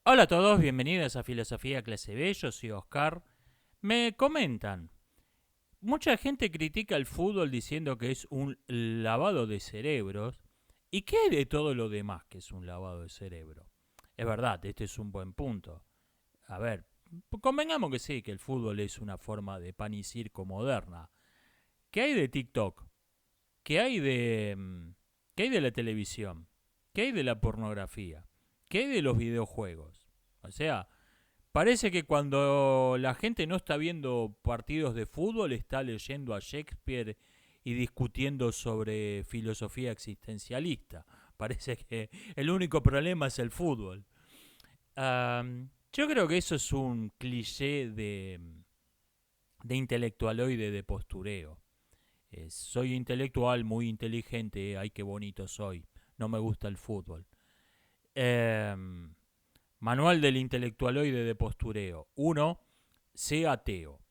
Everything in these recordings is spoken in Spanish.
Hola a todos, bienvenidos a Filosofía Clase B, yo soy Oscar. Me comentan, mucha gente critica el fútbol diciendo que es un lavado de cerebros. ¿Y qué hay de todo lo demás que es un lavado de cerebro? Es verdad, este es un buen punto. A ver, convengamos que sí, que el fútbol es una forma de pan y circo moderna. ¿Qué hay de TikTok? ¿Qué hay de, qué hay de la televisión? ¿Qué hay de la pornografía? ¿Qué hay de los videojuegos? O sea, parece que cuando la gente no está viendo partidos de fútbol, está leyendo a Shakespeare y discutiendo sobre filosofía existencialista. Parece que el único problema es el fútbol. Yo creo que eso es un cliché de intelectualoide de postureo. Soy intelectual, muy inteligente, ay qué bonito soy. No me gusta el fútbol. Em, Manual del intelectualoide de postureo. Uno, sea ateo.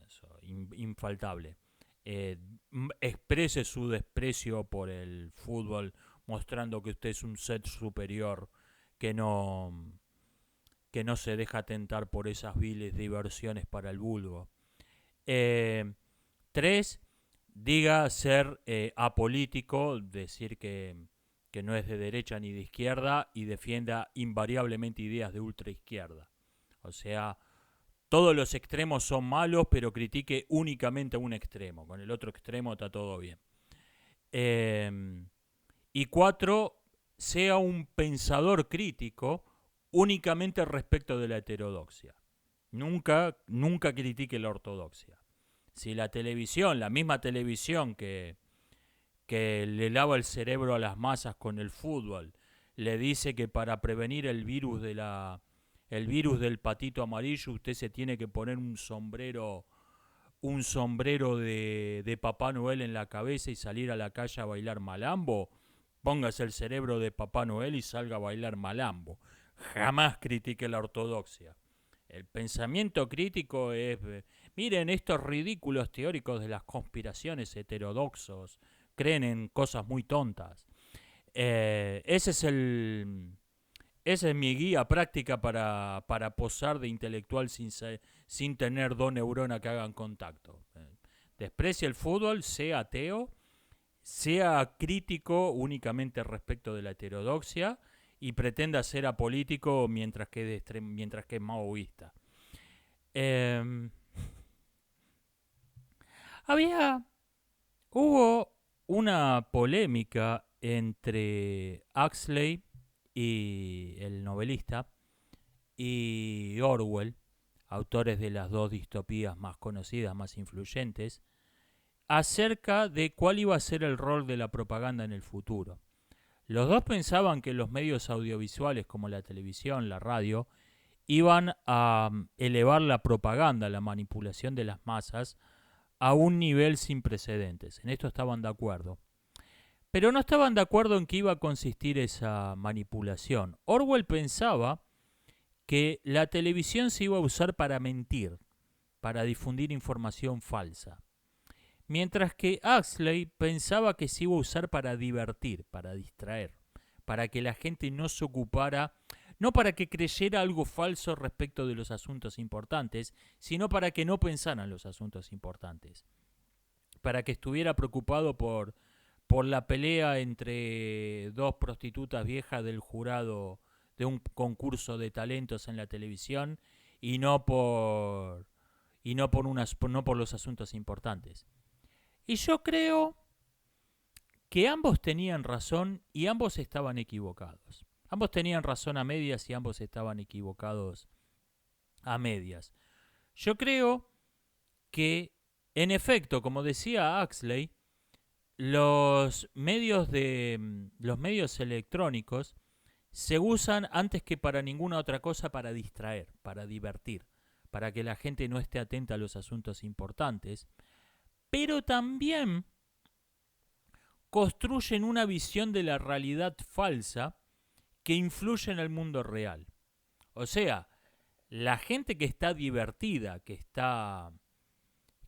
Eso, infaltable. Eh, Exprese su desprecio por el fútbol, mostrando que usted es un ser superior que no, que no se deja tentar por esas viles diversiones para el vulgo. Eh, Tres, diga ser apolítico, decir que no es de derecha ni de izquierda y defienda invariablemente ideas de ultraizquierda. O sea, todos los extremos son malos, pero critique únicamente a un extremo. Con el otro extremo está todo bien. Eh, y cuatro, sea un pensador crítico únicamente respecto de la heterodoxia. Nunca critique la ortodoxia. Si la televisión, la misma televisión que le lava el cerebro a las masas con el fútbol, le dice que para prevenir el virus del patito amarillo usted se tiene que poner un sombrero de Papá Noel en la cabeza y salir a la calle a bailar malambo. Póngase el cerebro de Papá Noel y salga a bailar malambo. Jamás critique la ortodoxia. El pensamiento crítico es, miren, estos ridículos teóricos de las conspiraciones heterodoxos creen en cosas muy tontas. Eh, ese es el, Esa es mi guía práctica para posar de intelectual sin tener dos neuronas que hagan contacto. Desprecie el fútbol, sea ateo, sea crítico únicamente respecto de la heterodoxia y pretenda ser apolítico mientras que es maoísta. Eh, había, Hubo una polémica entre Huxley y el novelista y Orwell, autores de las dos distopías más conocidas, más influyentes, acerca de cuál iba a ser el rol de la propaganda en el futuro. Los dos pensaban que los medios audiovisuales como la televisión, la radio, iban a elevar la propaganda, la manipulación de las masas, a un nivel sin precedentes. En esto estaban de acuerdo. Pero no estaban de acuerdo en qué iba a consistir esa manipulación. Orwell pensaba que la televisión se iba a usar para mentir, para difundir información falsa. Mientras que Huxley pensaba que se iba a usar para divertir, para distraer, para que la gente no se ocupara, no para que creyera algo falso respecto de los asuntos importantes, sino para que no pensaran los asuntos importantes, para que estuviera preocupado por la pelea entre dos prostitutas viejas del jurado de un concurso de talentos en la televisión y no por los asuntos importantes. Y yo creo que ambos tenían razón y ambos estaban equivocados. Ambos tenían razón a medias y ambos estaban equivocados a medias. Yo creo que, en efecto, como decía Huxley, los medios electrónicos se usan antes que para ninguna otra cosa para distraer, para divertir, para que la gente no esté atenta a los asuntos importantes, pero también construyen una visión de la realidad falsa que influye en el mundo real. O sea, la gente que está divertida, que está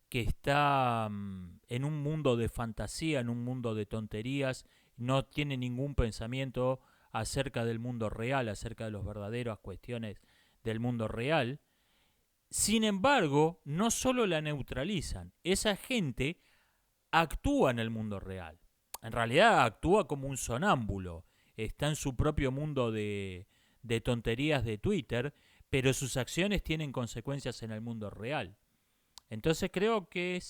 en un mundo de fantasía, en un mundo de tonterías, no tiene ningún pensamiento, acerca del mundo real, acerca de las verdaderas cuestiones del mundo real. Sin embargo, no solo la neutralizan, esa gente actúa en el mundo real. En realidad actúa como un sonámbulo, está en su propio mundo de tonterías de Twitter, pero sus acciones tienen consecuencias en el mundo real. Entonces creo que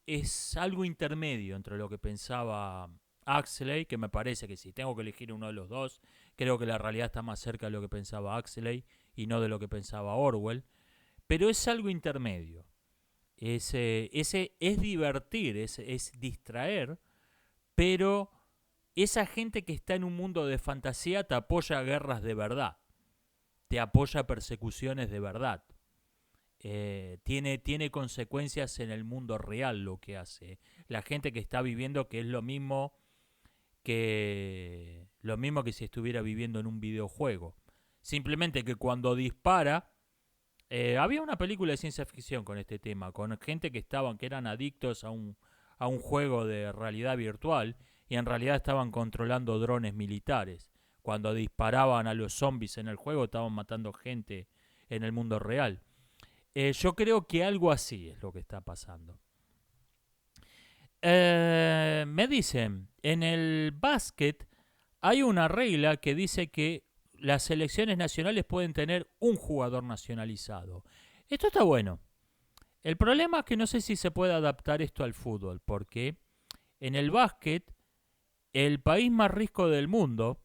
es algo intermedio entre lo que pensaba Huxley, que me parece que si tengo que elegir uno de los dos, creo que la realidad está más cerca de lo que pensaba Huxley y no de lo que pensaba Orwell, pero es algo intermedio. Es divertir, es distraer, pero esa gente que está en un mundo de fantasía te apoya guerras de verdad, te apoya persecuciones de verdad. Tiene consecuencias en el mundo real lo que hace. La gente que está viviendo que es lo mismo que si estuviera viviendo en un videojuego. Simplemente que cuando dispara, había una película de ciencia ficción con este tema, con gente que eran adictos a un juego de realidad virtual y en realidad estaban controlando drones militares. Cuando disparaban a los zombies en el juego estaban matando gente en el mundo real. Yo creo que algo así es lo que está pasando. Me dicen, en el básquet hay una regla que dice que las selecciones nacionales pueden tener un jugador nacionalizado. Esto está bueno. El problema es que no sé si se puede adaptar esto al fútbol, porque en el básquet, el país más rico del mundo,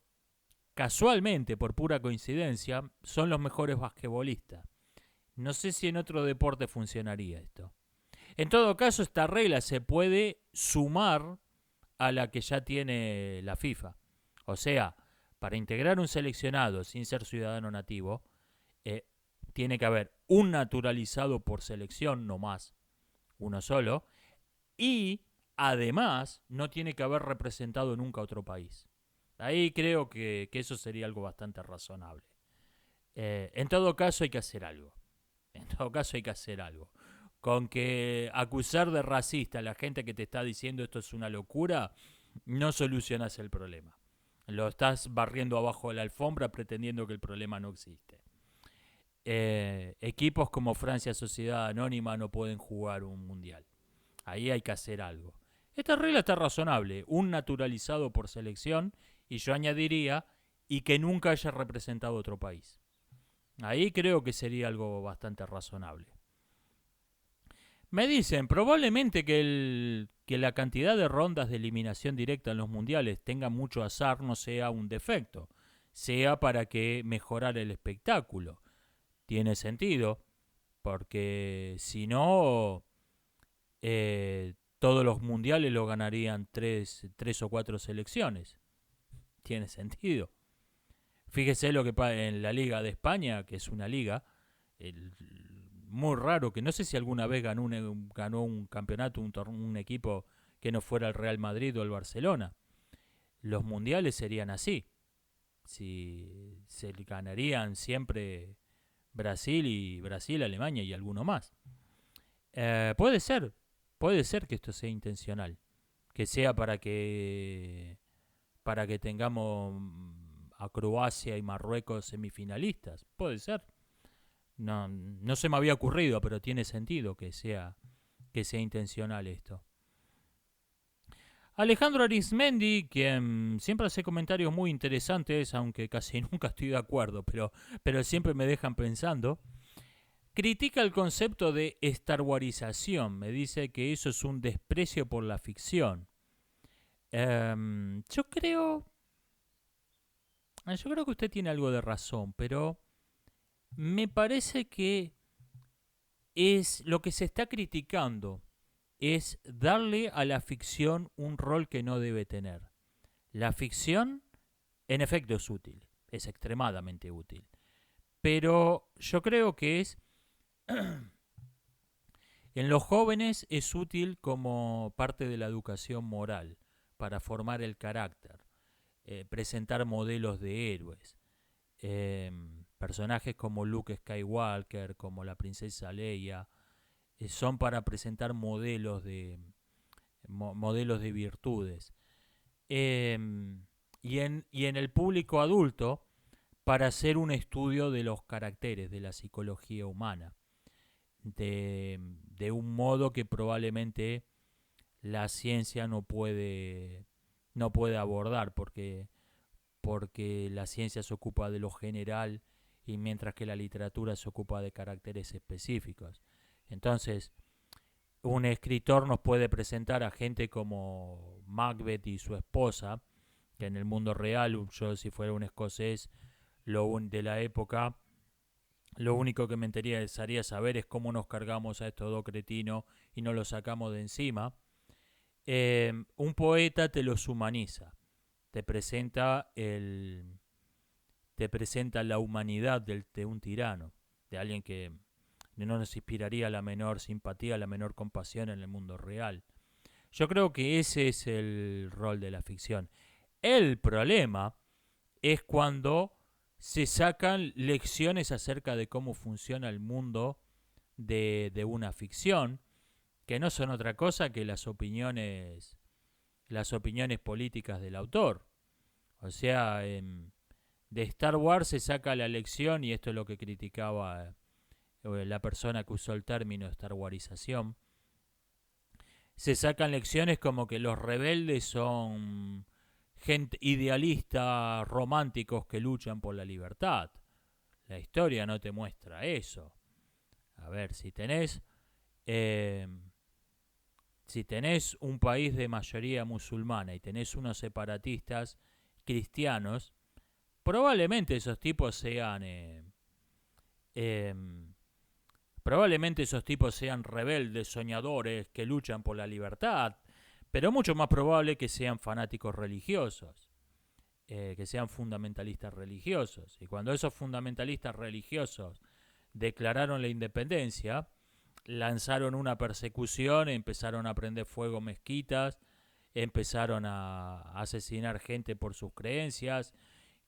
casualmente, por pura coincidencia, son los mejores basquetbolistas. No sé si en otro deporte funcionaría esto. En todo caso, esta regla se puede sumar a la que ya tiene la FIFA. O sea, para integrar un seleccionado sin ser ciudadano nativo, eh, tiene que haber un naturalizado por selección, no más, uno solo, y además no tiene que haber representado nunca a otro país. Ahí creo que eso sería algo bastante razonable. En todo caso hay que hacer algo. En todo caso hay que hacer algo. Con que acusar de racista a la gente que te está diciendo esto es una locura, no solucionas el problema. Lo estás barriendo abajo de la alfombra pretendiendo que el problema no existe. Equipos como Francia Sociedad Anónima no pueden jugar un mundial. Ahí hay que hacer algo. Esta regla está razonable. Un naturalizado por selección, y yo añadiría, y que nunca haya representado otro país. Ahí creo que sería algo bastante razonable. Me dicen, probablemente que la cantidad de rondas de eliminación directa en los mundiales tenga mucho azar no sea un defecto, sea para que mejorar el espectáculo. Tiene sentido, porque si no, todos los mundiales lo ganarían tres o cuatro selecciones. Tiene sentido. Fíjese lo que pasa en la Liga de España, que es una liga muy raro, que no sé si alguna vez ganó un campeonato, un equipo que no fuera el Real Madrid o el Barcelona. Los mundiales serían así. Si se ganarían siempre Brasil, Alemania y alguno más. Puede ser que esto sea intencional, que sea para que tengamos a Croacia y Marruecos semifinalistas. Puede ser. No se me había ocurrido, pero tiene sentido que sea intencional esto. Alejandro Arismendi, quien siempre hace comentarios muy interesantes, aunque casi nunca estoy de acuerdo, pero siempre me dejan pensando, critica el concepto de starwarización. Me dice que eso es un desprecio por la ficción. Yo creo que usted tiene algo de razón, pero me parece que es lo que se está criticando es darle a la ficción un rol que no debe tener. La ficción, en efecto, es útil, es extremadamente útil, pero yo creo que en los jóvenes es útil como parte de la educación moral, para formar el carácter, presentar modelos de héroes. Personajes como Luke Skywalker, como la princesa Leia, son para presentar modelos de virtudes. y en el público adulto para hacer un estudio de los caracteres de la psicología humana, de un modo que probablemente la ciencia no puede abordar, porque la ciencia se ocupa de lo general y mientras que la literatura se ocupa de caracteres específicos. Entonces, un escritor nos puede presentar a gente como Macbeth y su esposa, que en el mundo real, yo si fuera un escocés de la época, lo único que me interesaría saber es cómo nos cargamos a estos dos cretinos y no los sacamos de encima. Un poeta te los humaniza, te presenta te presenta la humanidad de un tirano, de alguien que no nos inspiraría la menor simpatía, la menor compasión en el mundo real. Yo creo que ese es el rol de la ficción. El problema es cuando se sacan lecciones acerca de cómo funciona el mundo de una ficción, que no son otra cosa que las opiniones políticas del autor. O sea, de Star Wars se saca la lección, y esto es lo que criticaba la persona que usó el término Star Warización, se sacan lecciones como que los rebeldes son gente idealista, románticos que luchan por la libertad. La historia no te muestra eso. A ver, eh, si tenés un país de mayoría musulmana y tenés unos separatistas cristianos, probablemente esos tipos sean eh, probablemente esos tipos sean rebeldes, soñadores, que luchan por la libertad, pero mucho más probable que sean fanáticos religiosos, que sean fundamentalistas religiosos. Y cuando esos fundamentalistas religiosos declararon la independencia, lanzaron una persecución, empezaron a prender fuego mezquitas, empezaron a asesinar gente por sus creencias.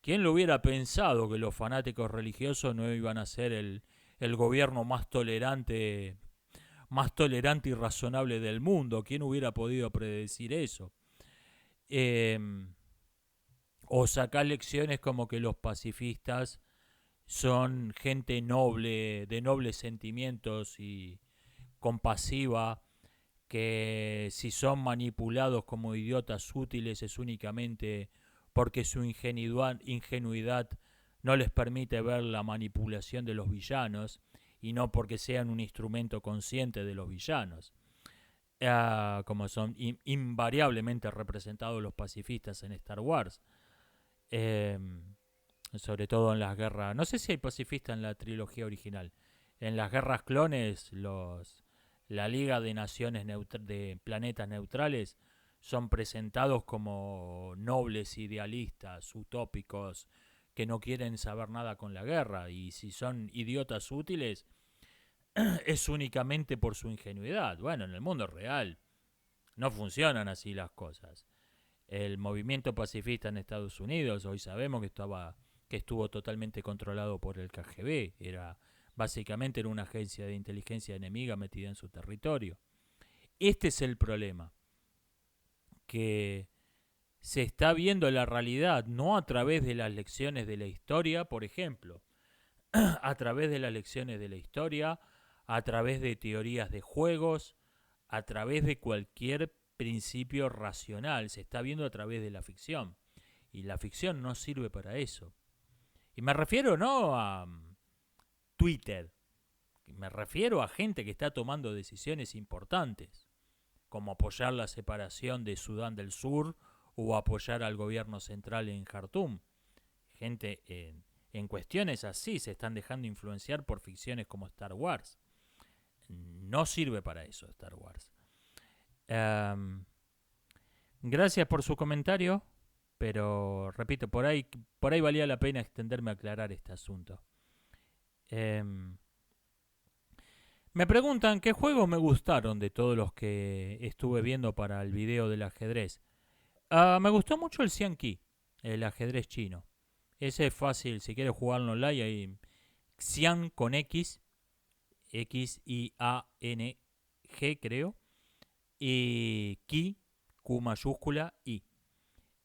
¿Quién lo hubiera pensado que los fanáticos religiosos no iban a ser el gobierno más tolerante y razonable del mundo? ¿Quién hubiera podido predecir eso? Eh, o sacar lecciones como que los pacifistas son gente noble, de nobles sentimientos y compasiva, que si son manipulados como idiotas útiles es únicamente porque su ingenuidad no les permite ver la manipulación de los villanos y no porque sean un instrumento consciente de los villanos, como son invariablemente representados los pacifistas en Star Wars. Eh, Sobre todo en las guerras, no sé si hay pacifistas en la trilogía original, en las guerras clones la Liga de Naciones de Planetas Neutrales son presentados como nobles idealistas, utópicos, que no quieren saber nada con la guerra, y si son idiotas útiles es únicamente por su ingenuidad. Bueno, en el mundo real no funcionan así las cosas. El movimiento pacifista en Estados Unidos, hoy sabemos que estuvo totalmente controlado por el KGB, básicamente era una agencia de inteligencia enemiga metida en su territorio. Este es el problema, que se está viendo la realidad no a través de las lecciones de la historia, por ejemplo, a través de las lecciones de la historia, a través de teorías de juegos, a través de cualquier principio racional, se está viendo a través de la ficción. Y la ficción no sirve para eso. Y me refiero no a Twitter, me refiero a gente que está tomando decisiones importantes, como apoyar la separación de Sudán del Sur o apoyar al gobierno central en Jartum. Gente en cuestiones así se están dejando influenciar por ficciones como Star Wars. No sirve para eso Star Wars. Gracias por su comentario, pero repito, por ahí valía la pena extenderme a aclarar este asunto. Me preguntan qué juegos me gustaron de todos los que estuve viendo para el video del ajedrez. Me gustó mucho el Xian-Qi, el ajedrez chino. Ese es fácil, si quieres jugarlo online, hay Xian con X, X-I-A-N-G creo, y Qi, Q mayúscula, I.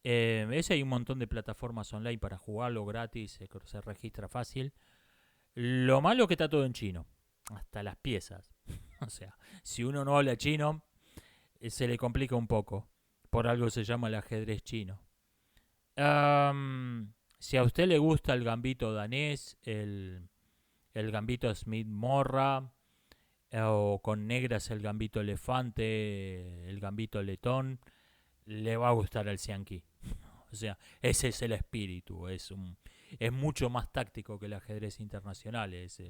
Ese hay un montón de plataformas online para jugarlo gratis, se registra fácil. Lo malo es que está todo en chino, hasta las piezas. O sea, si uno no habla chino, se le complica un poco. Por algo se llama el ajedrez chino. Si a usted le gusta el gambito danés, el gambito Smith Morra, o con negras el gambito elefante, el gambito letón, le va a gustar el Xianqi. O sea, ese es el espíritu, es mucho más táctico que el ajedrez internacional, es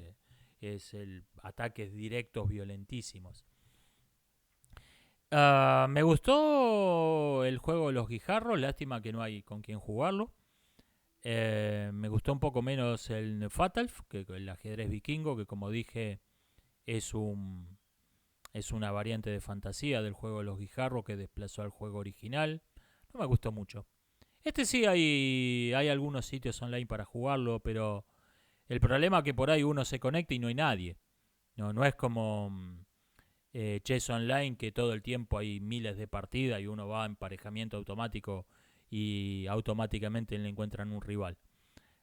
el ataques directos violentísimos. Me gustó el juego de los guijarros, lástima que no hay con quien jugarlo. Me gustó un poco menos el Fatalf, que el ajedrez vikingo, que como dije es es una variante de fantasía del juego de los guijarros que desplazó al juego original. No me gustó mucho. Este sí hay algunos sitios online para jugarlo, pero el problema es que por ahí uno se conecta y no hay nadie. No es como Chess Online, que todo el tiempo hay miles de partidas y uno va a emparejamiento automático y automáticamente le encuentran un rival.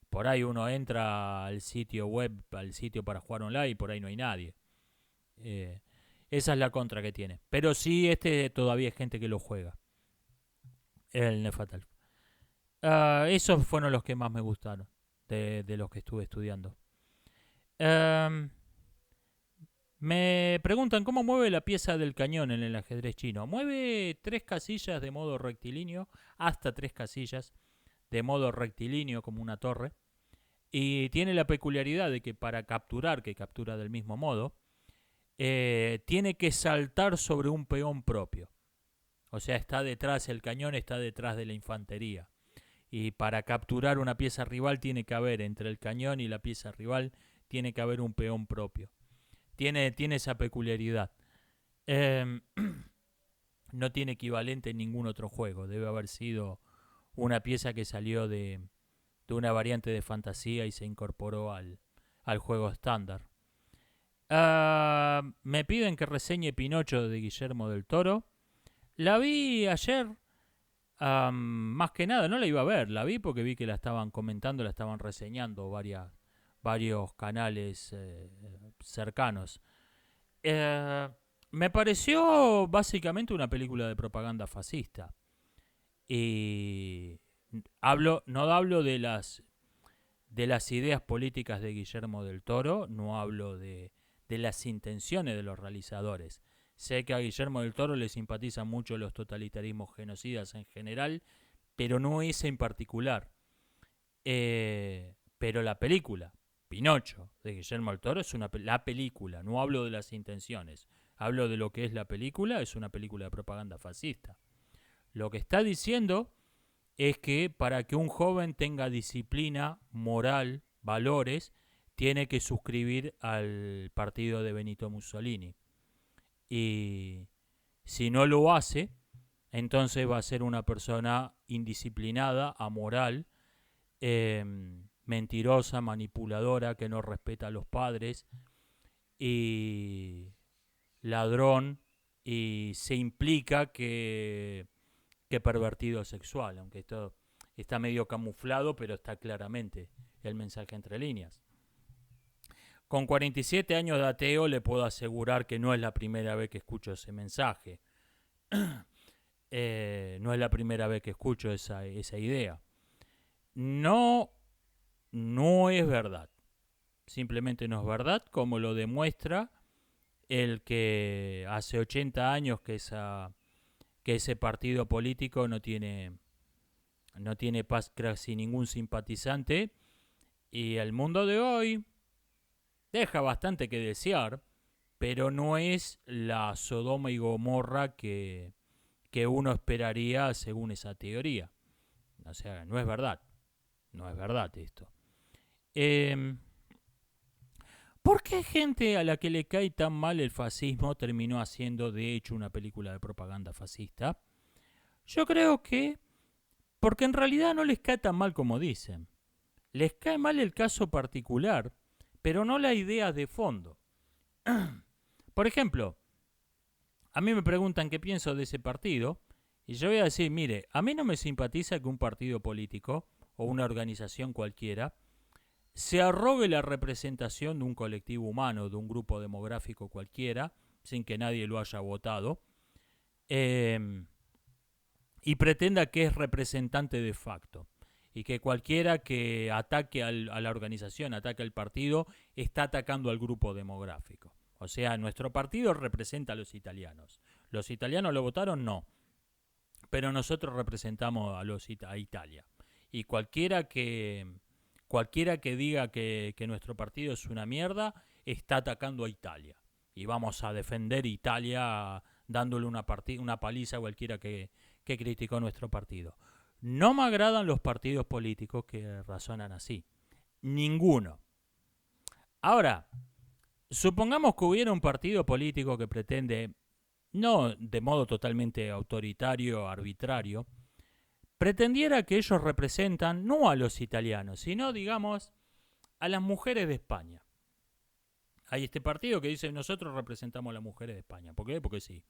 Por ahí uno entra al sitio web, al sitio para jugar online y por ahí no hay nadie. Eh, Esa es la contra que tiene. Pero sí, todavía hay gente que lo juega. El Nefatal. Esos fueron los que más me gustaron de los que estuve estudiando. Um, Me preguntan cómo mueve la pieza del cañón en el ajedrez chino. Mueve 3 casillas de modo rectilíneo, hasta 3 casillas de modo rectilíneo como una torre. Y tiene la peculiaridad de que para capturar, que captura del mismo modo, tiene que saltar sobre un peón propio. O sea, está detrás, el cañón está detrás de la infantería. Y para capturar una pieza rival tiene que haber, entre el cañón y la pieza rival, tiene que haber un peón propio. Tiene esa peculiaridad. Eh, no tiene equivalente en ningún otro juego. Debe haber sido una pieza que salió de una variante de fantasía y se incorporó al juego estándar. Me piden que reseñe Pinocho de Guillermo del Toro. La vi ayer. Más que nada, no la iba a ver. La vi porque vi que la estaban comentando, la estaban reseñando varios canales cercanos. Me pareció básicamente una película de propaganda fascista. Y no hablo de las ideas políticas de Guillermo del Toro, no hablo de las intenciones de los realizadores. Sé que a Guillermo del Toro le simpatizan mucho los totalitarismos genocidas en general, pero no ese en particular. Pero la película, Pinocho, de Guillermo del Toro, es la película, no hablo de las intenciones. Hablo de lo que es la película, es una película de propaganda fascista. Lo que está diciendo es que para que un joven tenga disciplina, moral, valores, tiene que suscribir al partido de Benito Mussolini. Y si no lo hace, entonces va a ser una persona indisciplinada, amoral, mentirosa, manipuladora, que no respeta a los padres y ladrón, y se implica que pervertido sexual, aunque esto está medio camuflado, pero está claramente el mensaje entre líneas. Con 47 años de ateo le puedo asegurar que no es la primera vez que escucho ese mensaje. No es la primera vez que escucho esa idea. No es verdad. Simplemente no es verdad, como lo demuestra el que hace 80 años que ese partido político no tiene casi ningún simpatizante, y el mundo de hoy deja bastante que desear, pero no es la Sodoma y Gomorra que uno esperaría según esa teoría. O sea, no es verdad. No es verdad esto. ¿Por qué gente a la que le cae tan mal el fascismo terminó haciendo de hecho una película de propaganda fascista? Yo creo que porque en realidad no les cae tan mal como dicen. Les cae mal el caso particular, pero no la idea de fondo. Por ejemplo, a mí me preguntan qué pienso de ese partido Y yo voy a decir, mire, a mí no me simpatiza que un partido político o una organización cualquiera se arrogue la representación de un colectivo humano, de un grupo demográfico cualquiera, sin que nadie lo haya votado, eh, y pretenda que es representante de facto. Y que cualquiera que ataque a la organización, ataque al partido, está atacando al grupo demográfico. O sea, nuestro partido representa a los italianos. ¿Los italianos lo votaron? No. Pero nosotros representamos a Italia. Y cualquiera que diga que nuestro partido es una mierda, está atacando a Italia. Y vamos a defender Italia dándole una paliza a cualquiera que criticó nuestro partido. No me agradan los partidos políticos que razonan así. Ninguno. Ahora, supongamos que hubiera un partido político que pretende, no de modo totalmente autoritario, arbitrario, pretendiera que ellos representan no a los italianos, sino, digamos, a las mujeres de España. Hay este partido que dice nosotros representamos a las mujeres de España. ¿Por qué? Porque sí.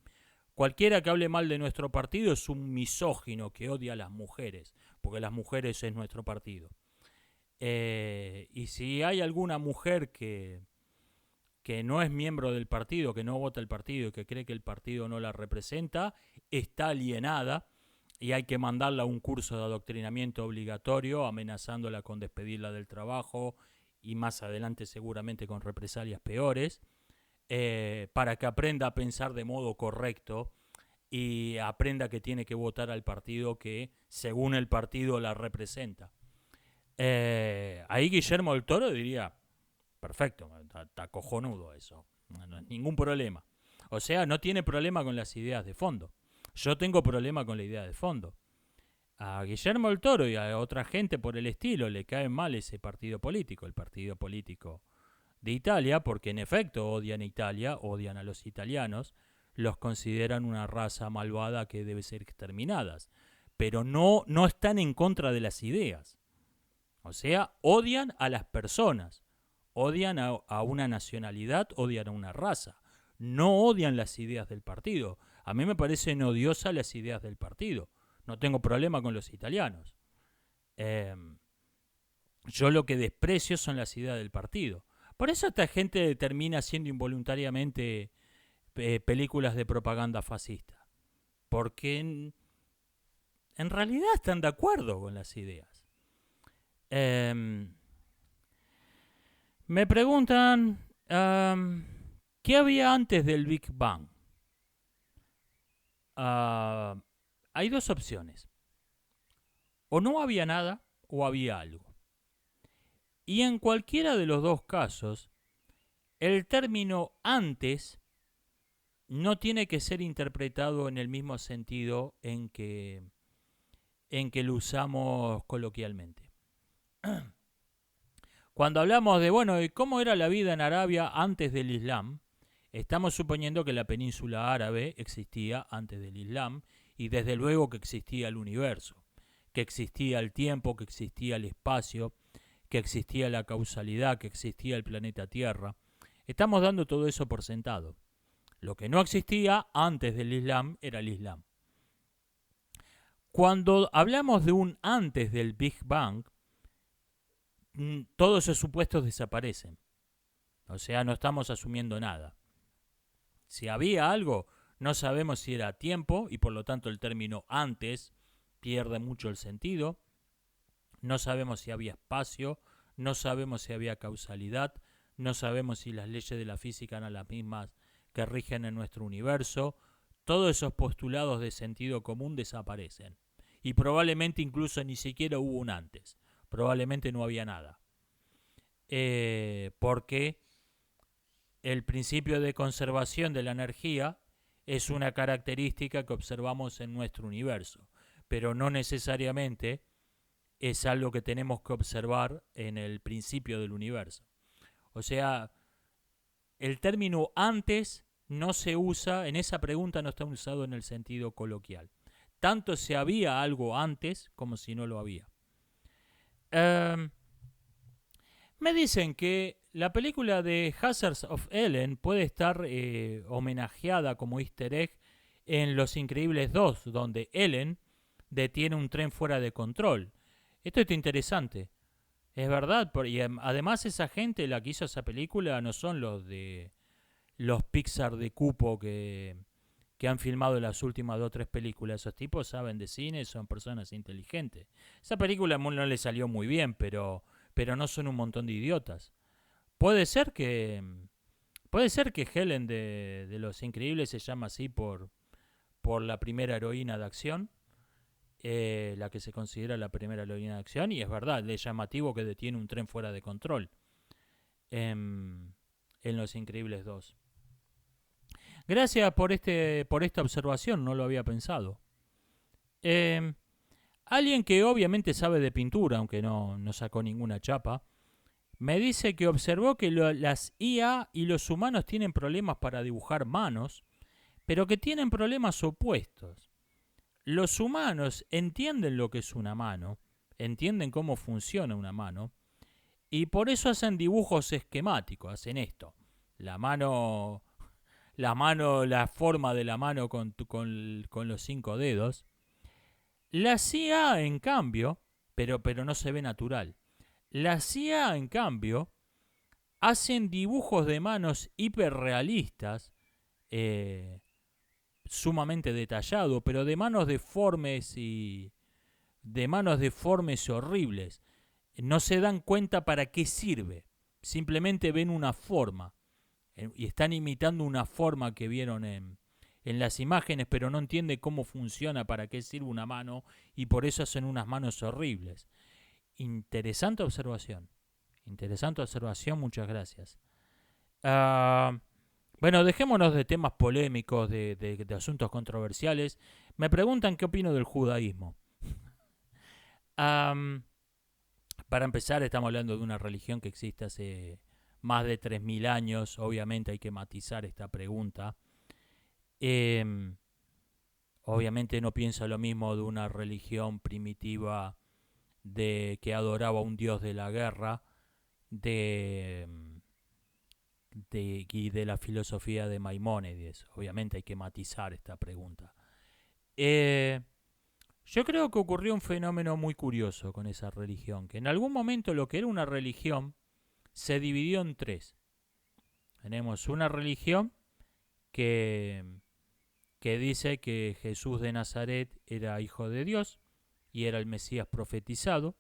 Cualquiera que hable mal de nuestro partido es un misógino que odia a las mujeres, porque las mujeres es nuestro partido. Y si hay alguna mujer que no es miembro del partido, que no vota el partido y que cree que el partido no la representa, está alienada y hay que mandarla a un curso de adoctrinamiento obligatorio, amenazándola con despedirla del trabajo y más adelante seguramente con represalias peores, para que aprenda a pensar de modo correcto y aprenda que tiene que votar al partido que según el partido la representa. Ahí Guillermo del Toro diría, perfecto, está cojonudo eso, no es ningún problema. O sea, no tiene problema con las ideas de fondo. Yo tengo problema con la idea de fondo. A Guillermo del Toro y a otra gente por el estilo le cae mal ese partido político, el partido político de Italia, porque en efecto odian a Italia, odian a los italianos, los consideran una raza malvada que debe ser exterminada, pero no están en contra de las ideas. O sea, odian a las personas, odian a una nacionalidad, odian a una raza, no odian las ideas del partido. A mí me parecen odiosas las ideas del partido. No tengo problema con los italianos. Yo lo que desprecio son las ideas del partido. Por eso esta gente termina haciendo involuntariamente películas de propaganda fascista. Porque en realidad están de acuerdo con las ideas. Me preguntan, ¿qué había antes del Big Bang? Hay dos opciones. O no había nada o había algo. Y en cualquiera de los dos casos, el término antes no tiene que ser interpretado en el mismo sentido en que lo usamos coloquialmente. Cuando hablamos de, bueno, ¿cómo era la vida en Arabia antes del Islam? Estamos suponiendo que la península árabe existía antes del Islam y desde luego que existía el universo, que existía el tiempo, que existía el espacio, que existía la causalidad, que existía el planeta Tierra. Estamos dando todo eso por sentado. Lo que no existía antes del Islam era el Islam. Cuando hablamos de un antes del Big Bang, todos esos supuestos desaparecen. O sea, no estamos asumiendo nada. Si había algo, no sabemos si era tiempo y por lo tanto el término antes pierde mucho el sentido. No sabemos si había espacio, no sabemos si había causalidad, no sabemos si las leyes de la física eran las mismas que rigen en nuestro universo. Todos esos postulados de sentido común desaparecen. Y probablemente incluso ni siquiera hubo un antes. Probablemente no había nada. Porque el principio de conservación de la energía es una característica que observamos en nuestro universo, pero no necesariamente es algo que tenemos que observar en el principio del universo. O sea, el término antes no se usa, en esa pregunta no está usado en el sentido coloquial. Tanto si había algo antes como si no lo había. Me dicen que la película de Hazards of Ellen puede estar homenajeada como easter egg en Los Increíbles 2, donde Ellen detiene un tren fuera de control. Esto es interesante. Es verdad, y además esa gente, la que hizo esa película, no son los de los Pixar de cupo que han filmado las últimas 2 o 3 películas. Esos tipos saben de cine, son personas inteligentes. Esa película no le salió muy bien, pero no son un montón de idiotas. Puede ser que puede ser que Helen de Los Increíbles se llama así por la primera heroína de acción, la que se considera la primera heroína de acción, y es verdad, es llamativo que detiene un tren fuera de control en Los Increíbles 2. Gracias por esta observación, no lo había pensado. Eh, Alguien que obviamente sabe de pintura, aunque no sacó ninguna chapa, me dice que observó que las IA y los humanos tienen problemas para dibujar manos, pero que tienen problemas opuestos. Los humanos entienden lo que es una mano, entienden cómo funciona una mano, y por eso hacen dibujos esquemáticos, hacen esto. La forma de la mano con los 5 dedos. La CIA, en cambio, pero no se ve natural. La CIA, en cambio, hacen dibujos de manos hiperrealistas, sumamente detallados, pero de manos deformes y horribles. No se dan cuenta para qué sirve. Simplemente ven una forma y están imitando una forma que vieron en las imágenes, pero no entienden cómo funciona, para qué sirve una mano, y por eso hacen unas manos horribles. Interesante observación. Interesante observación, muchas gracias. Bueno, dejémonos de temas polémicos, de asuntos controversiales. Me preguntan qué opino del judaísmo. Para empezar, estamos hablando de una religión que existe hace más de 3000 años. Obviamente hay que matizar esta pregunta. Obviamente no pienso lo mismo de una religión primitiva que adoraba a un dios de la guerra, y de la filosofía de Maimónides. Obviamente hay que matizar esta pregunta. Yo creo que ocurrió un fenómeno muy curioso con esa religión, que en algún momento lo que era una religión se dividió en 3. Tenemos una religión que dice que Jesús de Nazaret era hijo de Dios y era el Mesías profetizado.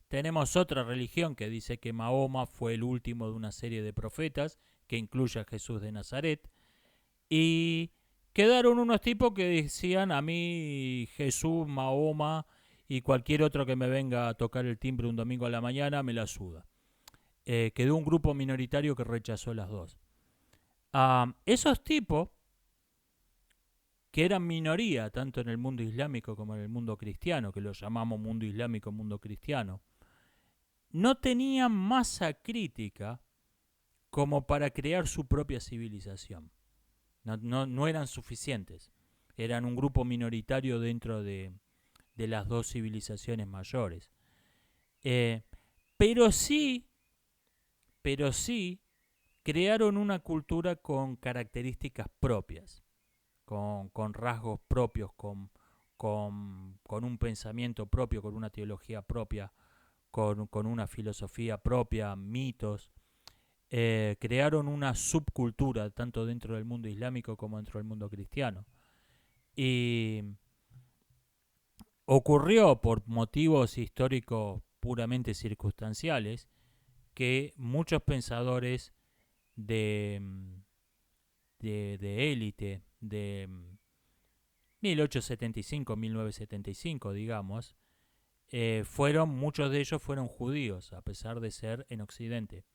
Tenemos otra religión que dice que Mahoma fue el último de una serie de profetas, que incluye a Jesús de Nazaret. Y quedaron unos tipos que decían: a mí Jesús, Mahoma y cualquier otro que me venga a tocar el timbre un domingo a la mañana me la suda. Quedó un grupo minoritario que rechazó las dos. Esos tipos, que eran minoría tanto en el mundo islámico como en el mundo cristiano, que lo llamamos mundo islámico, mundo cristiano, no tenían masa crítica como para crear su propia civilización. No eran suficientes. Eran un grupo minoritario dentro de las dos civilizaciones mayores. Pero sí crearon una cultura con características propias, con rasgos propios, con un pensamiento propio, con una teología propia, con una filosofía propia, mitos. Crearon una subcultura tanto dentro del mundo islámico como dentro del mundo cristiano. Y ocurrió por motivos históricos puramente circunstanciales que muchos pensadores de élite de 1875-1975, digamos, muchos de ellos fueron judíos, a pesar de ser en Occidente,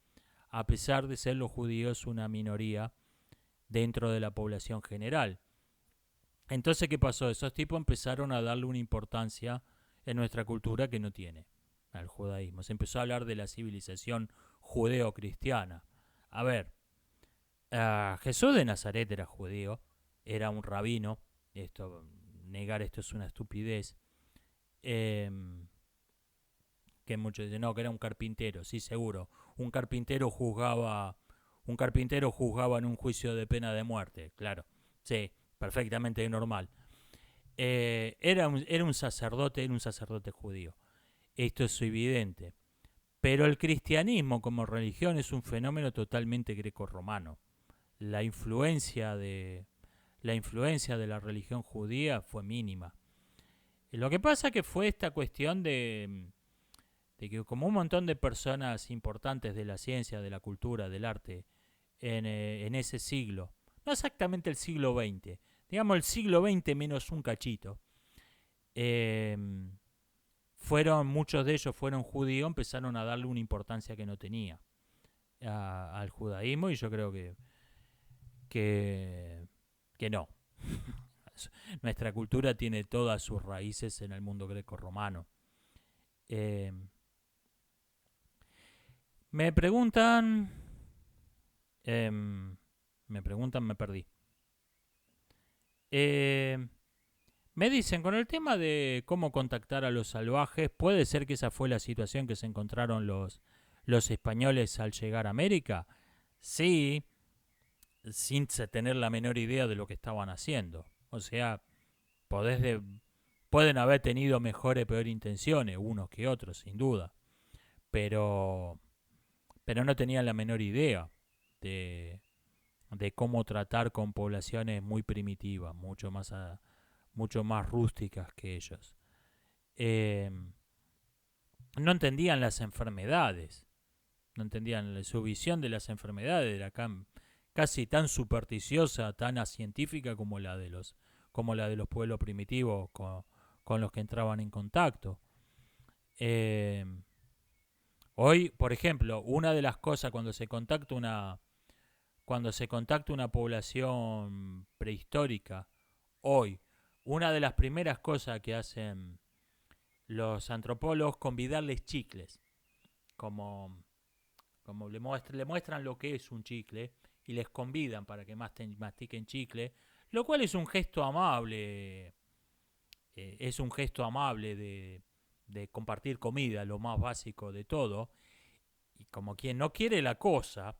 a pesar de ser los judíos una minoría dentro de la población general. Entonces, ¿qué pasó? Esos tipos empezaron a darle una importancia en nuestra cultura que no tiene al judaísmo. Se empezó a hablar de la civilización judeo-cristiana. A ver, Jesús de Nazaret era judío, era un rabino. Negar esto es una estupidez. Que muchos dicen, no, que era un carpintero. Sí, seguro. Un carpintero juzgaba en un juicio de pena de muerte, claro. Sí, perfectamente normal. Era un sacerdote judío. Esto es evidente. Pero el cristianismo como religión es un fenómeno totalmente grecorromano. La influencia de, la influencia de la religión judía fue mínima. Lo que pasa que fue esta cuestión de que como un montón de personas importantes de la ciencia, de la cultura, del arte, en ese siglo, no exactamente el siglo XX, digamos el siglo XX menos un cachito, eh, muchos de ellos fueron judíos, empezaron a darle una importancia que no tenía al judaísmo, y yo creo que, que no. Nuestra cultura tiene todas sus raíces en el mundo greco-romano. Eh, me preguntan, me perdí. Eh, Me dicen, con el tema de cómo contactar a los salvajes, ¿puede ser que esa fue la situación que se encontraron los españoles al llegar a América? Sí, sin tener la menor idea de lo que estaban haciendo. O sea, pueden haber tenido mejor o peor intenciones, unos que otros, sin duda. Pero, pero no tenían la menor idea de, de cómo tratar con poblaciones muy primitivas, mucho más rústicas que ellos. Eh, no entendían las enfermedades, no entendían su visión de las enfermedades, era casi tan supersticiosa, tan científica como la de los pueblos primitivos con los que entraban en contacto. Eh, Hoy, por ejemplo, una de las cosas cuando se contacta una población prehistórica, hoy, una de las primeras cosas que hacen los antropólogos es convidarles chicles, como, como le muestran lo que es un chicle y les convidan para que mastiquen chicle, lo cual es un gesto amable, es un gesto amable de compartir comida, lo más básico de todo, y como quien no quiere la cosa,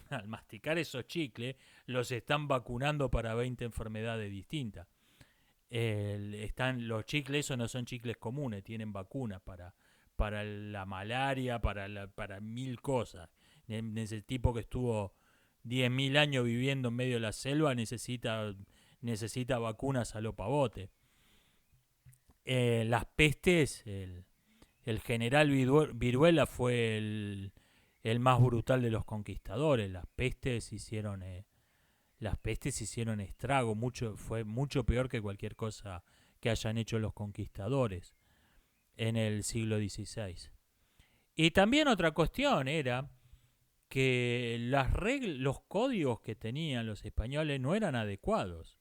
al masticar esos chicles, los están vacunando para 20 enfermedades distintas. Los chicles, esos no son chicles comunes, tienen vacunas para la malaria, para mil cosas. Ese tipo que estuvo 10.000 años viviendo en medio de la selva necesita vacunas a lo pavote. Las pestes, el general Viruela fue el más brutal de los conquistadores. Las pestes hicieron estrago, fue mucho peor que cualquier cosa que hayan hecho los conquistadores en el siglo XVI. Y también otra cuestión era que los códigos que tenían los españoles no eran adecuados.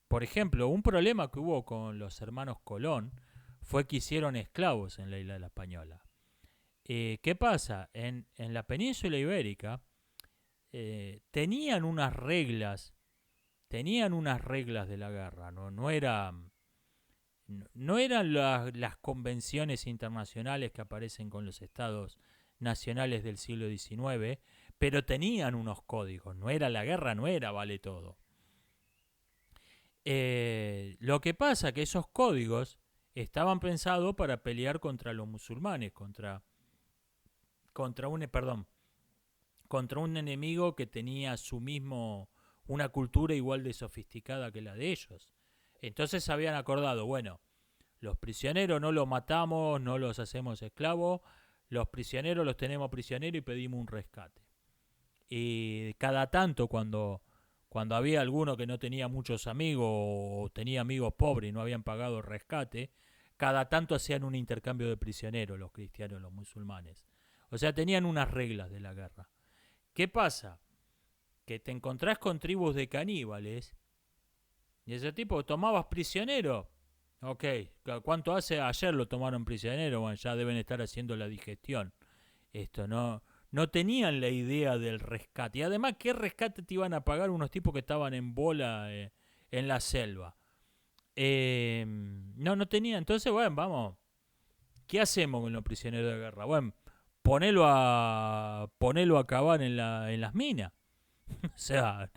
Por ejemplo, un problema que hubo con los hermanos Colón fue que hicieron esclavos en la isla de la Española. ¿Qué pasa? En la península ibérica tenían unas reglas de la guerra, no eran las convenciones internacionales que aparecen con los estados nacionales del siglo XIX, pero tenían unos códigos. La guerra no era vale todo. Lo que pasa que esos códigos estaban pensados para pelear contra los musulmanes, contra un enemigo que tenía una cultura igual de sofisticada que la de ellos. Entonces habían acordado, bueno, los prisioneros no los matamos, no los hacemos esclavos, los prisioneros los tenemos prisioneros y pedimos un rescate. Y cada tanto cuando había alguno que no tenía muchos amigos o tenía amigos pobres y no habían pagado el rescate, cada tanto hacían un intercambio de prisioneros los cristianos y los musulmanes. O sea, tenían unas reglas de la guerra. ¿Qué pasa? Que te encontrás con tribus de caníbales y ese tipo tomabas prisionero. Ok, ¿cuánto hace? Ayer lo tomaron prisionero, bueno, ya deben estar haciendo la digestión. No tenían la idea del rescate. Y además, ¿qué rescate te iban a pagar unos tipos que estaban en bola en la selva? No tenían. Entonces, bueno, vamos. ¿Qué hacemos con los prisioneros de guerra? Bueno, ponelo a cavar en las minas. O sea,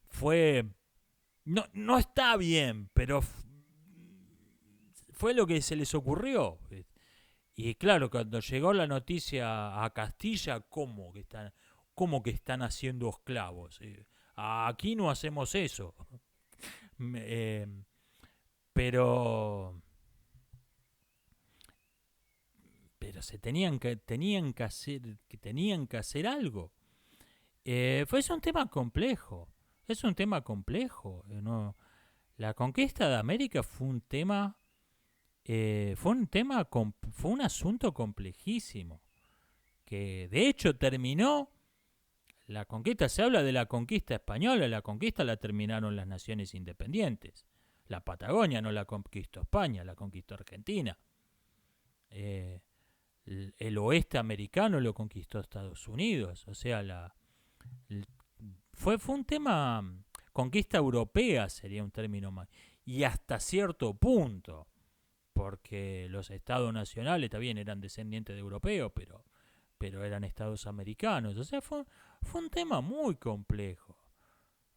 fue No, no está bien, pero fue lo que se les ocurrió. Y claro, cuando llegó la noticia a Castilla, cómo que están haciendo esclavos? Aquí no hacemos eso. Eh, pero pero se tenían que hacer algo. Es un tema complejo. Es un tema complejo. ¿No? La conquista de América fue un asunto complejísimo. Que de hecho terminó la conquista. Se habla de la conquista española. La conquista la terminaron las naciones independientes. La Patagonia no la conquistó España, la conquistó Argentina. Eh, el oeste americano lo conquistó Estados Unidos. O sea, fue un tema, conquista europea sería un término más. Y hasta cierto punto, porque los estados nacionales también eran descendientes de europeos, pero eran estados americanos. O sea, fue un tema muy complejo.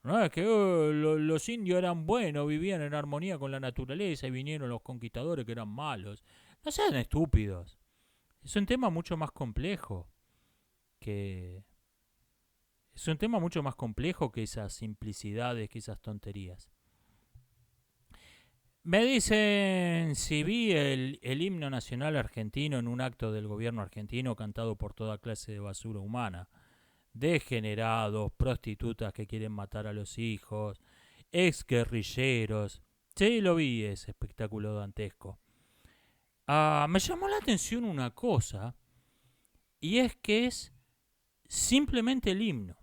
No es que los indios eran buenos, vivían en armonía con la naturaleza y vinieron los conquistadores que eran malos. No sean estúpidos. Es un tema mucho más complejo que, es un tema mucho más complejo que esas simplicidades, que esas tonterías. Me dicen si vi el himno nacional argentino en un acto del gobierno argentino cantado por toda clase de basura humana. Degenerados, prostitutas que quieren matar a los hijos, ex guerrilleros. Sí, lo vi, ese espectáculo dantesco. Me llamó la atención una cosa, y es que es simplemente el himno.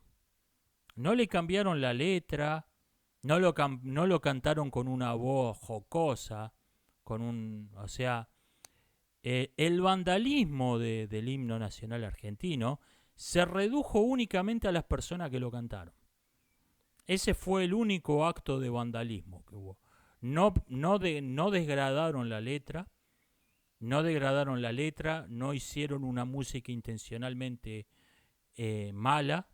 No le cambiaron la letra, no lo cantaron con una voz jocosa, o sea, el vandalismo del himno nacional argentino se redujo únicamente a las personas que lo cantaron. Ese fue el único acto de vandalismo que hubo. No desgradaron la letra, no hicieron una música intencionalmente mala.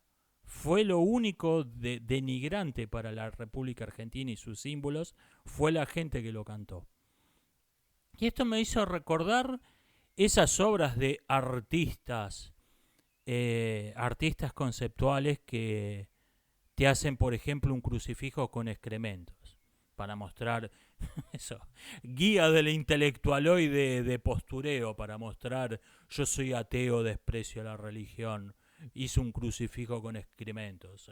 Fue lo único denigrante para la República Argentina y sus símbolos, fue la gente que lo cantó. Y esto me hizo recordar esas obras de artistas conceptuales que te hacen, por ejemplo, un crucifijo con excrementos, para mostrar eso, guía del intelectualoide de postureo, para mostrar yo soy ateo, desprecio a la religión, hice un crucifijo con excrementos.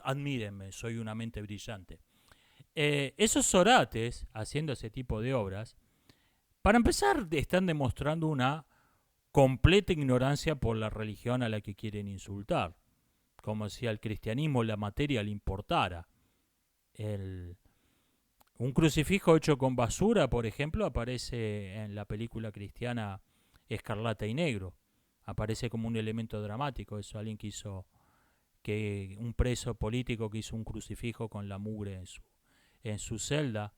Admírenme, soy una mente brillante. Esos orates, haciendo ese tipo de obras, para empezar, están demostrando una completa ignorancia por la religión a la que quieren insultar. Como si al cristianismo la materia le importara. Un crucifijo hecho con basura, por ejemplo, aparece en la película cristiana Escarlata y Negro. Aparece como un elemento dramático. Eso, alguien un preso político que hizo un crucifijo con la mugre en su celda.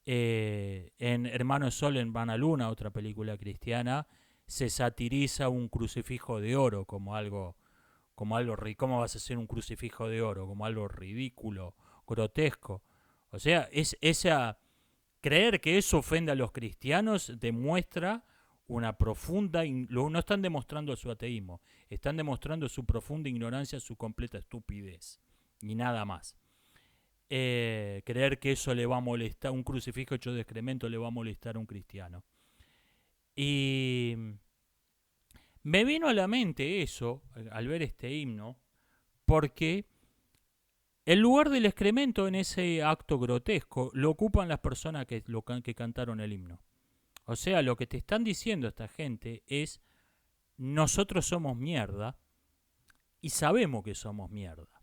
En Hermanos Sol en Van a Luna, otra película cristiana, se satiriza un crucifijo de oro como algo ¿cómo vas a hacer un crucifijo de oro? Como algo ridículo, grotesco. O sea, creer que eso ofende a los cristianos demuestra una profunda, no están demostrando su ateísmo, están demostrando su profunda ignorancia, su completa estupidez, y nada más. Creer que eso le va a molestar, un crucifijo hecho de excremento le va a molestar a un cristiano. Y me vino a la mente eso al ver este himno, porque el lugar del excremento en ese acto grotesco lo ocupan las personas que cantaron el himno. O sea, lo que te están diciendo esta gente es, nosotros somos mierda y sabemos que somos mierda.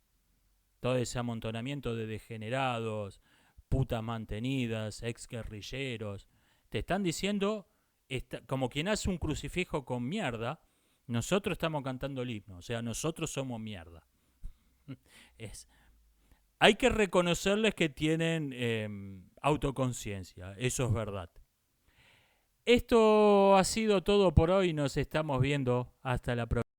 Todo ese amontonamiento de degenerados, putas mantenidas, ex guerrilleros, te están diciendo, como quien hace un crucifijo con mierda, nosotros estamos cantando el himno, o sea, nosotros somos mierda. Hay que reconocerles que tienen autoconciencia, eso es verdad. Esto ha sido todo por hoy, nos estamos viendo hasta la próxima.